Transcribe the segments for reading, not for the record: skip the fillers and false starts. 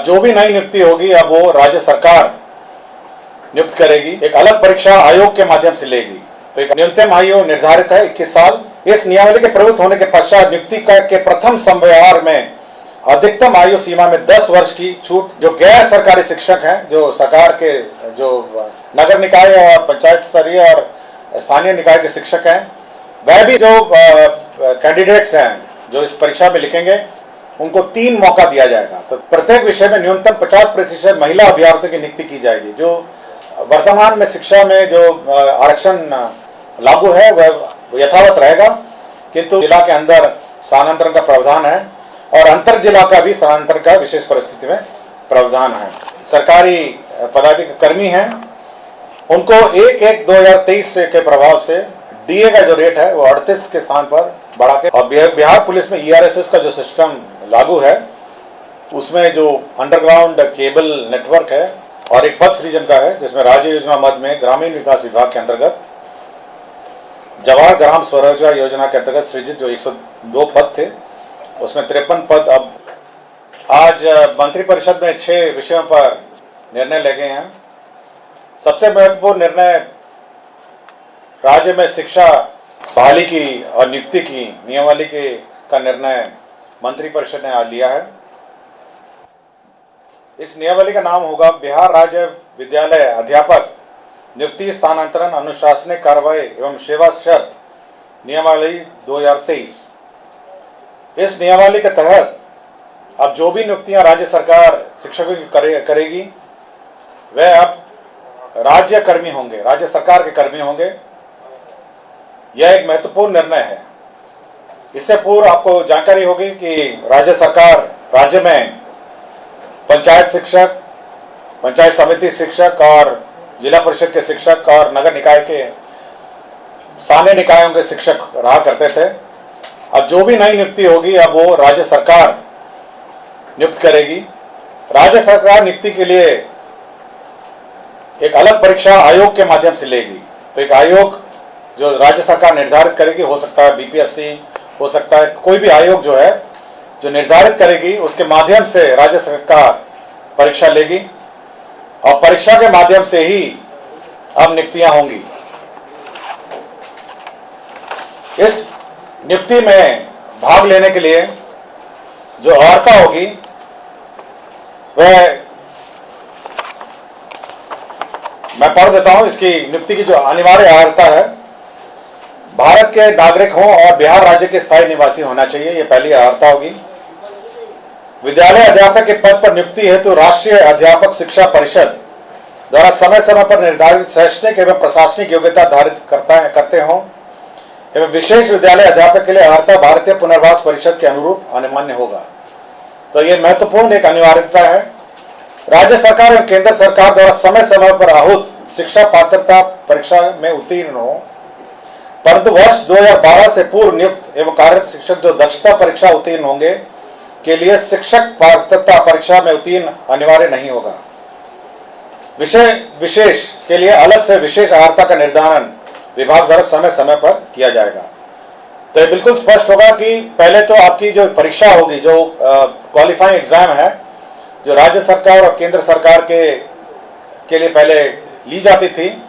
जो भी नई नियुक्ति होगी अब वो राज्य सरकार नियुक्त करेगी, एक अलग परीक्षा आयोग के माध्यम से लेगी। तो एक न्यूनतम आयु निर्धारित है 21 साल। इस नियमावली के प्रवृत्त होने के पश्चात नियुक्ति के प्रथम संव्यवहार में अधिकतम आयु सीमा में 10 वर्ष की छूट जो गैर सरकारी शिक्षक हैं, जो सरकार के जो नगर निकाय और पंचायत स्तरीय और स्थानीय निकाय के शिक्षक हैं, वह भी जो कैंडिडेट्स हैं जो इस परीक्षा में लिखेंगे, उनको 3 मौका दिया जाएगा। तो प्रत्येक विषय में न्यूनतम 50% महिला अभ्यर्थियों की नियुक्ति की जाएगी। जो वर्तमान में शिक्षा में जो आरक्षण लागू है वह यथावत रहेगा, किंतु जिला के अंदर स्थानांतरण का प्रावधान है और अंतर जिला का भी स्थानांतरण का विशेष परिस्थिति में प्रावधान है। सरकारी पदाधिकारी कर्मी हैं, उनको 1/1/2023 के प्रभाव से डीए का जो रेट है वो 38 के स्थान पर बढ़ा के, और बिहार पुलिस में ईआरएसएस का जो सिस्टम लागू है उसमें जो अंडरग्राउंड केबल नेटवर्क है और एक पद सृजन का है, जिसमें राज्य योजना मद में ग्रामीण विकास विभाग के अंतर्गत जवाहर ग्राम स्वरोजगार योजना के अंतर्गत सृजित जो 102 पद थे उसमें 53 पद अब आज मंत्रिपरिषद में 6 विषयों पर निर्णय ले गए हैं। सबसे महत्वपूर्ण निर्णय राज्य में शिक्षा बहाली की और नियुक्ति की नियमावली का निर्णय मंत्रिपरिषद ने आज लिया है। इस नियमावली का नाम होगा बिहार राज्य विद्यालय अध्यापक नियुक्ति स्थानांतरण अनुशासनिक कार्रवाई एवं सेवा शर्त नियमावली 2023। इस नियमावली के तहत अब जो भी नियुक्तियां राज्य सरकार शिक्षकों की करेगी वह अब राज्य कर्मी होंगे, राज्य सरकार के कर्मी होंगे। यह एक महत्वपूर्ण निर्णय है। इससे पूर्व आपको जानकारी होगी कि राज्य सरकार राज्य में पंचायत शिक्षक, पंचायत समिति शिक्षक और जिला परिषद के शिक्षक और नगर निकाय के स्थानीय निकायों के शिक्षक रहा करते थे। अब जो भी नई नियुक्ति होगी अब वो राज्य सरकार नियुक्त करेगी। राज्य सरकार नियुक्ति के लिए एक अलग परीक्षा आयोग के माध्यम से लेगी। तो एक आयोग जो राज्य सरकार निर्धारित करेगी, हो सकता है बीपीएससी, हो सकता है कोई भी आयोग जो है जो निर्धारित करेगी, उसके माध्यम से राज्य सरकार परीक्षा लेगी और परीक्षा के माध्यम से ही अब नियुक्तियां होंगी। इस नियुक्ति में भाग लेने के लिए जो अर्हता होगी वह मैं पढ़ देता हूं। इसकी नियुक्ति की जो अनिवार्य अर्हता है, भारत के नागरिक हों और बिहार राज्य के स्थायी निवासी होना चाहिए, ये पहली अर्हता होगी। विद्यालय अध्यापक के पद पर नियुक्ति हेतु राष्ट्रीय अध्यापक शिक्षा परिषद द्वारा समय समय पर निर्धारित शैक्षणिक एवं प्रशासनिक योग्यता धारित करते हों एवं विशेष विद्यालय अध्यापक के लिए अर्हता भारतीय पुनर्वास परिषद के अनुरूप अनिवार्य होगा। तो यह महत्वपूर्ण एक अनिवार्यता है। राज्य सरकार एवं केंद्र सरकार द्वारा समय समय पर आहूत शिक्षा पात्रता परीक्षा में उत्तीर्ण हो, परंतु वर्ष 2012 से पूर्व नियुक्त एवं कार्यरत शिक्षक जो दक्षता परीक्षा उत्तीर्ण होंगे के लिए शिक्षक पात्रता परीक्षा में उत्तीर्ण अनिवार्य नहीं होगा। विषय विशेष के लिए अलग से विशेष अर्हता का निर्धारण विभाग द्वारा समय समय पर किया जाएगा। तो ये बिल्कुल स्पष्ट होगा कि पहले तो आपकी जो परीक्षा होगी, जो क्वालिफाइंग एग्जाम है, जो राज्य सरकार और केंद्र सरकार के लिए पहले ली जाती थी,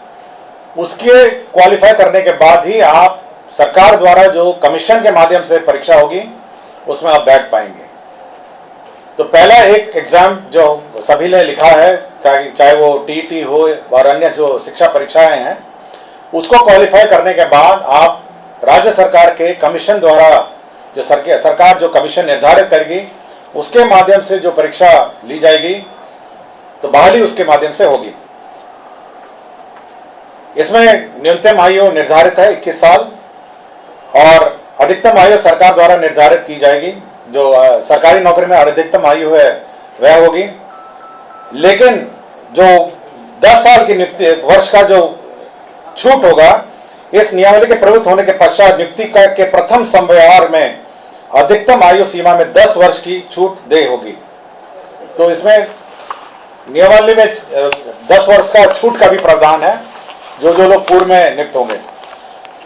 उसके क्वालिफाई करने के बाद ही आप सरकार द्वारा जो कमीशन के माध्यम से परीक्षा होगी उसमें आप बैठ पाएंगे। तो पहला एक एग्जाम जो सभी ने लिखा है, चाहे वो टीईटी हो और अन्य जो शिक्षा परीक्षाएं हैं, उसको क्वालिफाई करने के बाद आप राज्य सरकार के कमीशन द्वारा जो सरकार जो कमीशन निर्धारित करेगी उसके माध्यम से जो परीक्षा ली जाएगी तो बहाली उसके माध्यम से होगी। इसमें न्यूनतम आयु निर्धारित है 21 साल और अधिकतम आयु सरकार द्वारा निर्धारित की जाएगी। जो सरकारी नौकरी में अधिकतम आयु है वह होगी, लेकिन जो 10 साल की नियुक्ति वर्ष का जो छूट होगा, इस नियमावली के प्रवृत्त होने के पश्चात नियुक्ति के प्रथम संव्यवहार में अधिकतम आयु सीमा में 10 वर्ष की छूट दे होगी। तो इसमें नियमावली में 10 वर्ष का छूट का भी प्रावधान है जो लोग पूर्व में नियुक्त होंगे।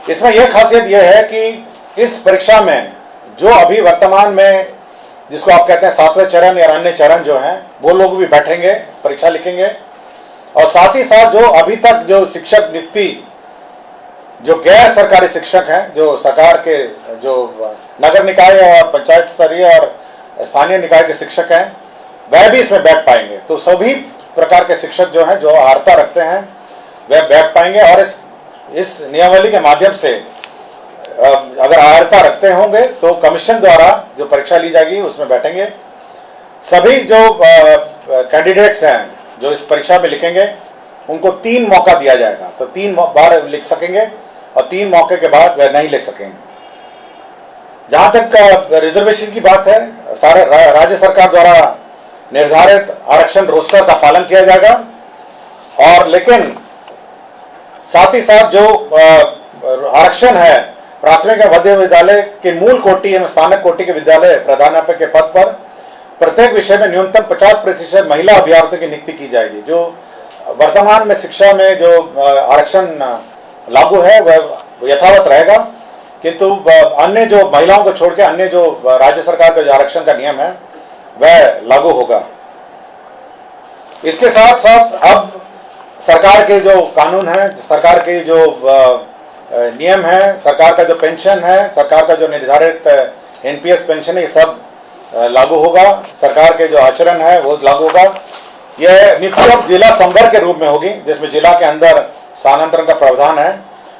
इसमें यह खासियत यह है कि इस परीक्षा में जो अभी वर्तमान में जिसको आप कहते हैं 7वें चरण या अन्य चरण जो हैं, वो लोग भी बैठेंगे, परीक्षा लिखेंगे। और साथ ही साथ जो अभी तक जो शिक्षक नियुक्ति, जो गैर सरकारी शिक्षक हैं, जो सरकार के जो नगर निकाय और पंचायत स्तरीय और स्थानीय निकाय के शिक्षक हैं, वह भी इसमें बैठ पाएंगे। तो सभी प्रकार के शिक्षक जो हैं, जो अर्हता रखते हैं, वह बैठ पाएंगे। और इस नियमावली के माध्यम से अगर अर्हता रखते होंगे तो कमीशन द्वारा जो परीक्षा ली जाएगी उसमें बैठेंगे। सभी जो कैंडिडेट्स हैं जो इस परीक्षा में लिखेंगे, उनको 3 मौका दिया जाएगा। तो 3 बार लिख सकेंगे और 3 मौके के बाद वह नहीं लिख सकेंगे। जहां तक रिजर्वेशन की बात है, सारे राज्य सरकार द्वारा निर्धारित आरक्षण रोस्टर का पालन किया जाएगा। और लेकिन साथ ही साथ जो आरक्षण है प्राथमिक एवं मध्य विद्यालय के मूल कोटि एवं स्थानक कोटि के विद्यालय प्रधानाध्यापक के पद पर प्रत्येक विषय में न्यूनतम 50% महिला अभ्यर्थियों की नियुक्ति की जाएगी। जो वर्तमान में शिक्षा में जो आरक्षण लागू है वह यथावत रहेगा, किंतु अन्य जो महिलाओं को छोड़ के अन्य जो राज्य सरकार का जो आरक्षण का नियम है वह लागू होगा। इसके साथ साथ अब सरकार के जो कानून है, सरकार के जो नियम है, सरकार का जो पेंशन है, सरकार का जो निर्धारित एनपीएस पेंशन है, ये सब लागू होगा। सरकार के जो आचरण है वो लागू होगा। यह नियुक्ति अब जिला संवर्ग के रूप में होगी, जिसमें जिला के अंदर स्थानांतरण का प्रावधान है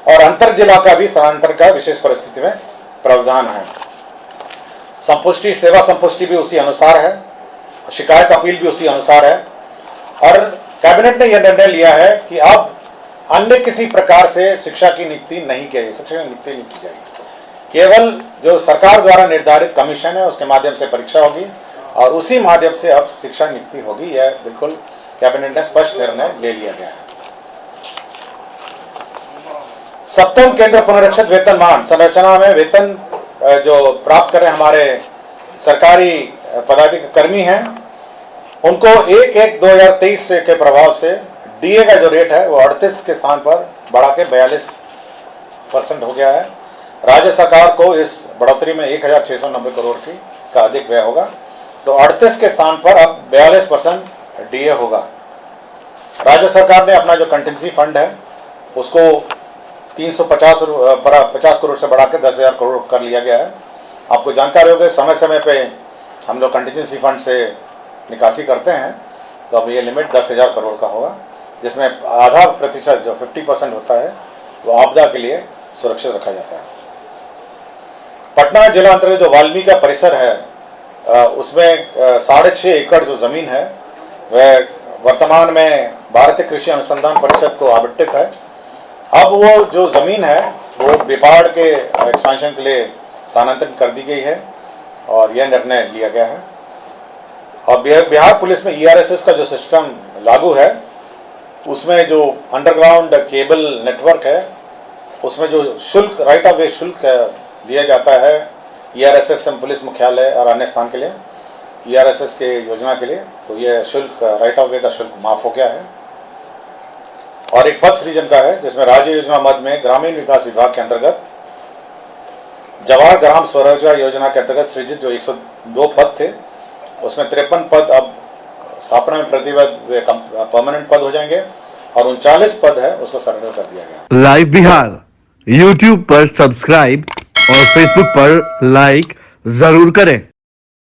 और अंतर जिला का भी स्थानांतरण का विशेष परिस्थिति में प्रावधान है। संपुष्टि, सेवा संपुष्टि भी उसी अनुसार है, शिकायत अपील भी उसी अनुसार है। और कैबिनेट ने यह निर्णय लिया है कि अब अन्य किसी प्रकार से शिक्षा की नियुक्ति नहीं की जाएगी, शिक्षक की नियुक्ति नहीं की जाएगी। केवल जो सरकार द्वारा निर्धारित कमीशन है उसके माध्यम से परीक्षा होगी और उसी माध्यम से अब शिक्षा नियुक्ति होगी। यह बिल्कुल कैबिनेट ने स्पष्ट निर्णय ले लिया गया है। 7वां केंद्र पुनरीक्षित वेतनमान संरचना में वेतन जो प्राप्त कर रहे हमारे सरकारी पदाधिकारी कर्मी हैं, उनको 1/1/2023 से के प्रभाव से डीए का जो रेट है वो 38 के स्थान पर बढ़ा के 42% हो गया है। राज्य सरकार को इस बढ़ोतरी में 1690 करोड़ का अधिक व्यय होगा। तो 38 के स्थान पर अब 42% डीए होगा। राज्य सरकार ने अपना जो कंटिजेंसी फंड है उसको 350 करोड़ से बढ़ा के 10,000 करोड़ कर लिया गया है। आपको जानकारी होगी, समय समय पे हम लोग कंटिजेंसी फंड से निकासी करते हैं, तो अब ये लिमिट 10,000 करोड़ का होगा, जिसमें आधा प्रतिशत जो 50% होता है वो आपदा के लिए सुरक्षित रखा जाता है। पटना जिला अंतर्गत जो वाल्मीकि का परिसर है उसमें 6.5 एकड़ जो जमीन है वह वर्तमान में भारतीय कृषि अनुसंधान परिषद को आवंटित है। अब वो जो जमीन है वो बिपाड़ के एक्सपेंशन के लिए स्थानांतरित कर दी गई है और यह निर्णय लिया गया है। और बिहार पुलिस में ईआरएसएस का जो सिस्टम लागू है उसमें जो अंडरग्राउंड केबल नेटवर्क है उसमें जो शुल्क, राइट ऑफ वे शुल्क दिया जाता है ईआरएसएस पुलिस मुख्यालय और अन्य स्थान के लिए, ईआरएसएस के योजना के लिए, तो यह शुल्क, राइट ऑफ वे का शुल्क माफ हो गया है। और एक पद सृजन का है जिसमें राज्य योजना मद में ग्रामीण विकास विभाग के अंतर्गत जवाहर ग्राम स्वरोजगार योजना के अंतर्गत सृजित जो 102 पद थे उसमें 53 पद अब स्थापना में प्रतिबद्ध परमानेंट पद हो जाएंगे और 39 पद है उसको सरेंडर कर दिया गया। लाइव बिहार यूट्यूब पर सब्सक्राइब और फेसबुक पर लाइक जरूर करें।